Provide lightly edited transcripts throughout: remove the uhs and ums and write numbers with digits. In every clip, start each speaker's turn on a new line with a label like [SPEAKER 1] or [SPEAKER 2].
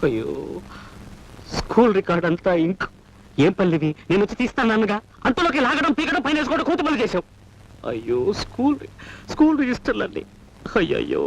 [SPEAKER 1] అయ్యో, school record అంతా ఇంక్. ఏం పల్లివి, నేను వచ్చి తీస్తానన్నగా అంతలోకి లాగడం పీకడం పైన వేసుకోవడం కూతు పని చేసావు. అయ్యో, స్కూల్ రిజిస్టర్లన్నీ. అయ్యయ్యో,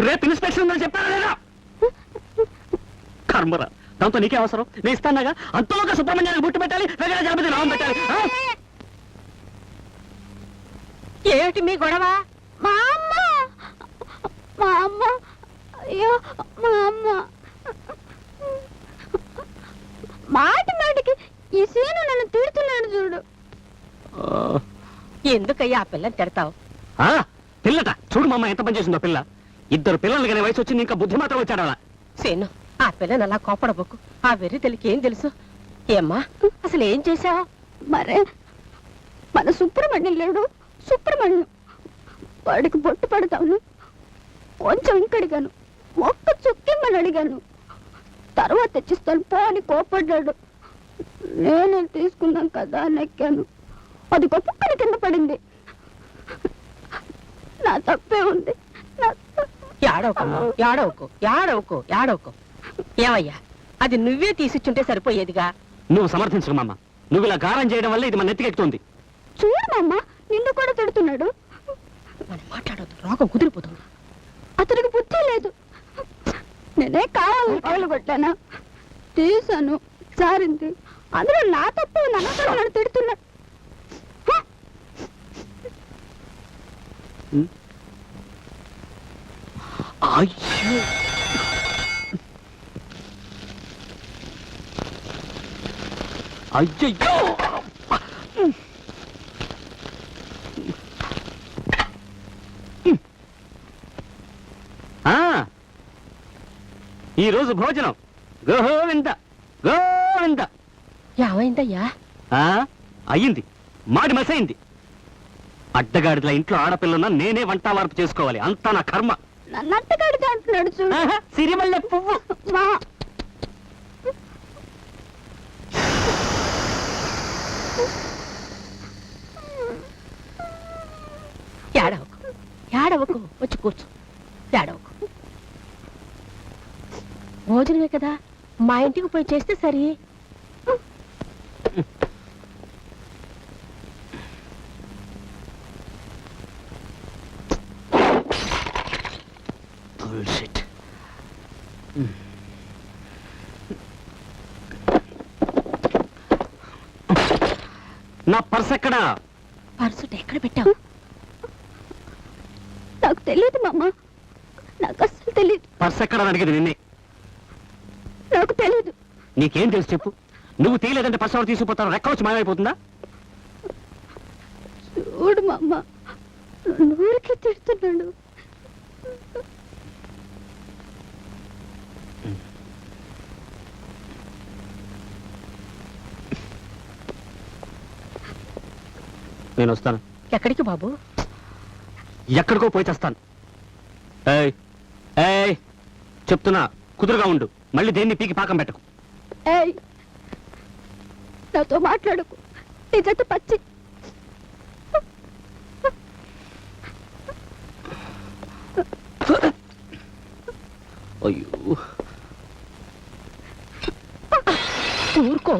[SPEAKER 1] రేపు ఇన్స్పెక్షన్ ఉందని చెప్పారా లేదా? కర్మరా, దాంతో నీకే అవసరం. నేను ఇస్తానగా అంతలోగా సుబ్రహ్మణ్యానికి బుట్టు పెట్టాలి, వేరే జాబితా నామం పెట్టాలి.
[SPEAKER 2] ఏమిటి మీ గొడవ?
[SPEAKER 3] మా అమ్మ అయ్యో మా అమ్మ మాటికి ఈ సీను నన్ను తిడుతున్నాడు చూడు.
[SPEAKER 2] ఎందుకయ్యా ఆ పిల్లని తిడతావు?
[SPEAKER 1] పిల్లట చూడు మా అమ్మ ఎంత పని చేసిందో. పిల్ల 2 పిల్లలు కానీ వయసు వచ్చింది, ఇంకా బుద్ధి మాత్రం వచ్చాడు. అలా
[SPEAKER 2] సీను, ఆ పిల్లని అలా కోపడబోకు. ఆ వెర్రి తెలికి ఏం తెలుసు? ఏమ్మా అసలు ఏం చేశావు?
[SPEAKER 3] మరే మన సుబ్రహ్మణ్యం లేడు, సుబ్రహ్మణ్యం వాడికి బొట్టు పడతాను కొంచెం ఇంకడిగాను, ఒక్క చుక్కిమ్మని అడిగాను. తర్వాత తెచ్చిస్తాను పో అని కోపడ్డాడు. నేను తీసుకున్నాను కదా నెక్కాను, అది గొప్పని కింద పడింది. నా తప్పే ఉంది.
[SPEAKER 2] ఏడవకు. ఏమయ్యా, అది నువ్వే తీసిచ్చుంటే సరిపోయేదిగా.
[SPEAKER 1] నువ్వు సమర్థించు మామ. నువ్వు ఇలా గారం చేయడం వల్ల ఇది మన నెత్తికెక్కుతుంది.
[SPEAKER 3] చూడు మామ, నిన్ను కూడా తిడుతున్నాడు.
[SPEAKER 2] మనం మాట్లాడొద్దు, రోగం కుదిరిపోతుంది.
[SPEAKER 3] అతనికి బుద్ధి లేదు. నేనే కావాలని పగలు కొట్టాను, తీసాను, జారింది. అందులో నా తప్పు. నన్ను తిడుతున్నాడు.
[SPEAKER 1] అయ్యో, ఈ రోజు భోజనం గోవింద గోవింద.
[SPEAKER 2] ఏమైందయ్యా?
[SPEAKER 1] అయ్యింది, మాడి మసైంది. అడ్డగాడిలా ఇంట్లో ఆడపిల్లన్నా నేనే వంట వార్పు చేసుకోవాలి. అంతా నా కర్మ.
[SPEAKER 3] నన్ను అడ్డగాడిగా అంటున్నాడు చూడు.
[SPEAKER 1] సిరిమల్లె పువ్వు.
[SPEAKER 2] ఏడవకు, వచ్చి కూర్చో. ఏడవకు. భోజనమే కదా, మా ఇంటికి పోయి చేస్తే సరి.
[SPEAKER 1] నా పర్స్ ఎక్కడా?
[SPEAKER 2] పర్సు ఎక్కడ పెట్టావు?
[SPEAKER 3] నాకు తెలియదు మామ, నాకు అస్సలు తెలియదు.
[SPEAKER 1] పర్స్ ఎక్కడ అడిగేది నిన్నే.
[SPEAKER 3] నాకు తెలియదు.
[SPEAKER 1] నీకేం తెలుసు చెప్పు. నువ్వు తీయలేదంటే పర్స్ ఎవరు తీసుకుపోతారు? రెక్క వచ్చి మాయమైపోతుందా?
[SPEAKER 3] చూడు మామ, ఊరికి తిడుతున్నాడు.
[SPEAKER 1] నేను వస్తాను.
[SPEAKER 2] ఎక్కడికి బాబు?
[SPEAKER 1] ఎక్కడికో పోయి చేస్తాను. చెప్తున్నా, కుదురుగా ఉండు. మళ్ళీ దేన్ని పీకి పాకం పెట్టకు.
[SPEAKER 3] నాతో మాట్లాడకు, నీ జత పచ్చి.
[SPEAKER 1] అయ్యో,
[SPEAKER 2] ఊరుకో.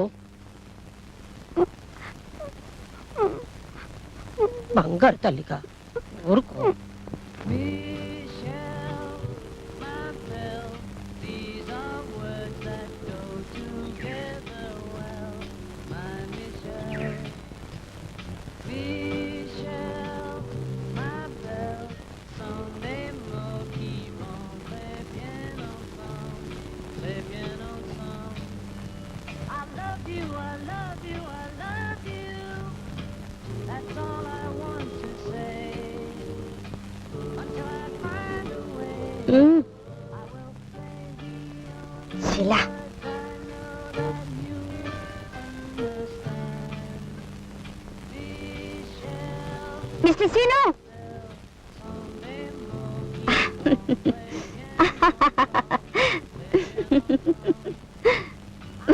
[SPEAKER 2] బంగారు తల్లిగా ఊరుకో. Shila,
[SPEAKER 3] mister Seenu,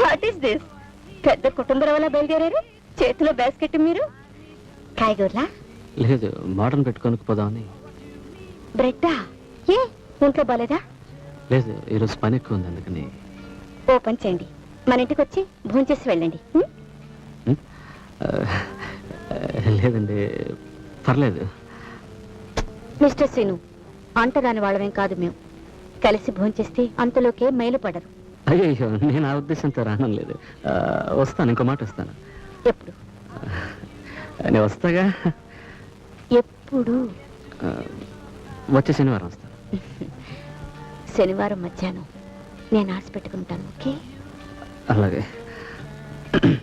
[SPEAKER 3] what is this? పెద్ద కుటుంబం వల్ల బయలుదేరారు, చేతిలో బాస్కెట్. మీరు కాయగూరలా?
[SPEAKER 1] లేదు, మోడర్న్ పెట్టుకోనికి పోదామని.
[SPEAKER 3] బ్రెడ్డా? ఏ ఒంట్లో బాలేదా?
[SPEAKER 1] లేదు, ఈరోజు పని ఎక్కువ ఉంది అందుకని.
[SPEAKER 3] ఓ పని చేయండి, మన ఇంటికి వచ్చి భోంచేసి వెళ్ళండి.
[SPEAKER 1] లేదండి, పర్లేదు.
[SPEAKER 3] మిస్టర్ శ్రీను, అంటరాని వాళ్ళమేం కాదు మేము. కలిసి భోంచేస్తే అంతలోకే మైలు పడరు.
[SPEAKER 1] అయ్యో, నేను ఆ ఉద్దేశంతో రావడం లేదు. వస్తాను, ఇంకో మాట వస్తాను.
[SPEAKER 3] ఎప్పుడు?
[SPEAKER 1] నేను వస్తాగా.
[SPEAKER 3] ఎప్పుడు?
[SPEAKER 1] వచ్చే శనివారం వస్తాను.
[SPEAKER 3] శనివారం మధ్యాహ్నం నేను ఆశ పెట్టుకుంటాను. ఓకే?
[SPEAKER 1] అలాగే.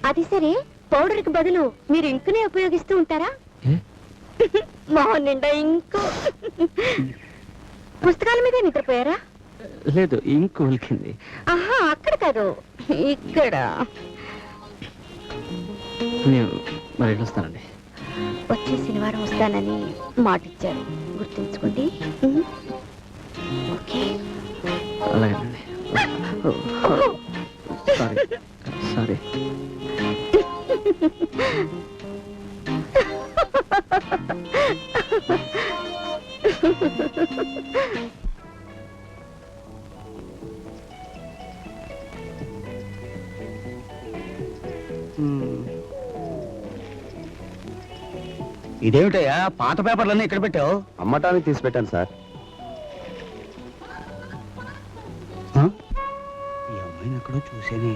[SPEAKER 3] అది సరే, పౌడర్కి బదులు మీరు ఇంకునే ఉపయోగిస్తూ ఉంటారా? మొహం నిండా ఇంకు. పుస్తకాల మీద నిద్రపోయారా?
[SPEAKER 1] లేదు, ఇంకు ఉలికింది.
[SPEAKER 3] ఆహా, అక్కడ కాదు, ఇక్కడ.
[SPEAKER 1] నేను మరి వస్తానండి.
[SPEAKER 3] వచ్చే శనివారం వస్తానని మాటిచ్చారు, గుర్తుంచుకోండి. ఓకే?
[SPEAKER 1] అలాగేనండి. Sorry sorry.
[SPEAKER 4] ఇదేమిటయ్యా, పాత పేపర్లన్నీ ఇక్కడ పెట్టావు?
[SPEAKER 5] అమ్మటానికి తీసి పెట్టాను సార్.
[SPEAKER 4] ఈ అమ్మాయిని ఎక్కడో చూసేనే.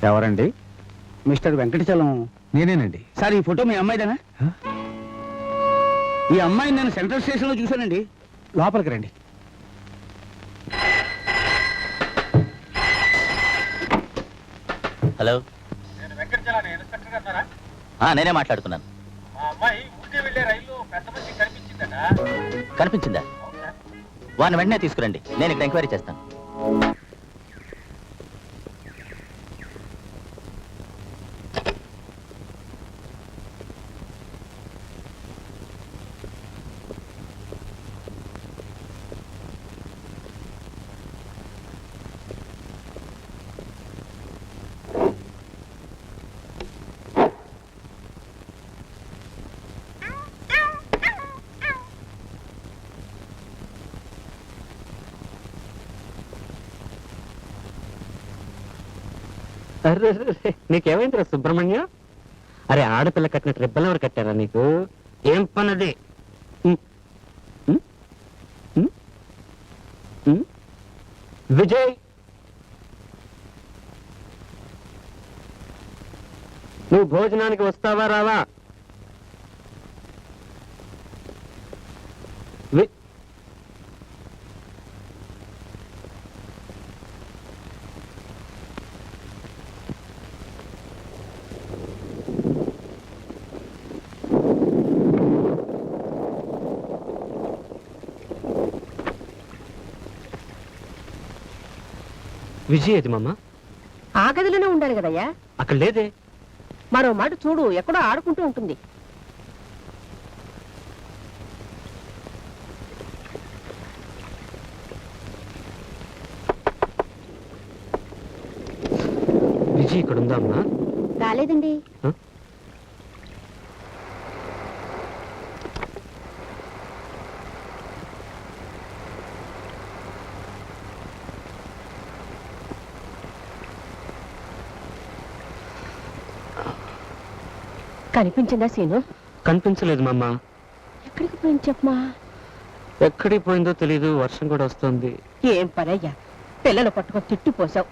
[SPEAKER 5] ఎవరండి?
[SPEAKER 4] మిస్టర్ వెంకటచలం.
[SPEAKER 5] నేనేనండి.
[SPEAKER 4] సార్, ఈ ఫోటో మీ అమ్మాయిదేనా? ఈ అమ్మాయిని నేను సెంట్రల్ స్టేషన్ లో చూశానండి.
[SPEAKER 5] లోపలికి రండి.
[SPEAKER 6] హలో, నేనే మాట్లాడుతున్నాను. కనిపించిందా? వాడిని వెంటనే తీసుకురండి, నేను ఇక్కడ ఎంక్వైరీ చేస్తాను.
[SPEAKER 1] అరే, నీకేమైందిరా సుబ్రహ్మణ్యం? అరే, ఆడపిల్ల కట్టినట్టు రిబ్బలు ఎవరు కట్టారా నీకు? ఏం పనది? విజయ్, నువ్వు భోజనానికి వస్తావా రావా? విజయ్ అది మామ.
[SPEAKER 2] ఆ గదిలోనే ఉండాలి కదయ్యా.
[SPEAKER 1] అక్కడ లేదే.
[SPEAKER 2] మరో మాట చూడు, ఎక్కడో ఆడుకుంటూ ఉంటుంది.
[SPEAKER 1] విజయ్ ఇక్కడ ఉందా అమ్మా?
[SPEAKER 3] రాలేదండి.
[SPEAKER 2] కనిపించిందా సీను?
[SPEAKER 1] కనిపించలేదు మామ.
[SPEAKER 2] ఎక్కడికి పోయింది చెప్పమా?
[SPEAKER 1] ఎక్కడికి పోయిందో తెలీదు, వర్షం కూడా వస్తుంది.
[SPEAKER 2] ఏం పనయ్యా, పిల్లలు పట్టుకొని తిట్టిపోసావు.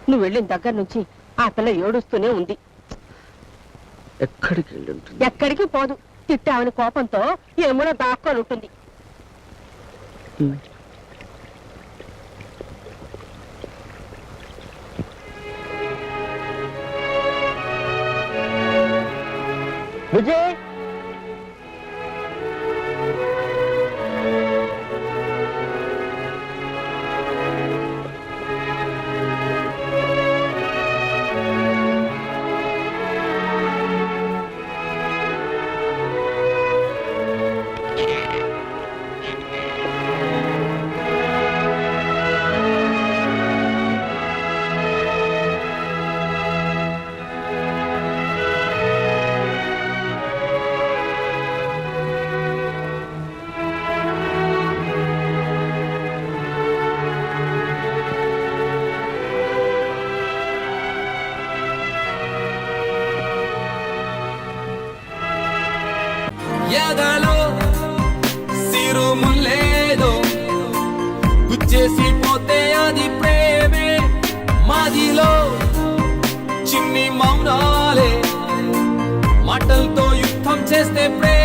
[SPEAKER 2] నువ్వు వెళ్ళిన దగ్గర నుంచి ఆ పిల్ల ఏడుస్తూనే ఉంది.
[SPEAKER 1] ఎక్కడికి వెళ్ళి ఉంటుంది?
[SPEAKER 2] ఎక్కడికి పోదు, తిట్టావని కోపంతో ఏమో దాక్కొని ఉంటుంది.
[SPEAKER 1] విజయ్,
[SPEAKER 7] మాటలతో యుద్ధం చేస్తే ప్రేమ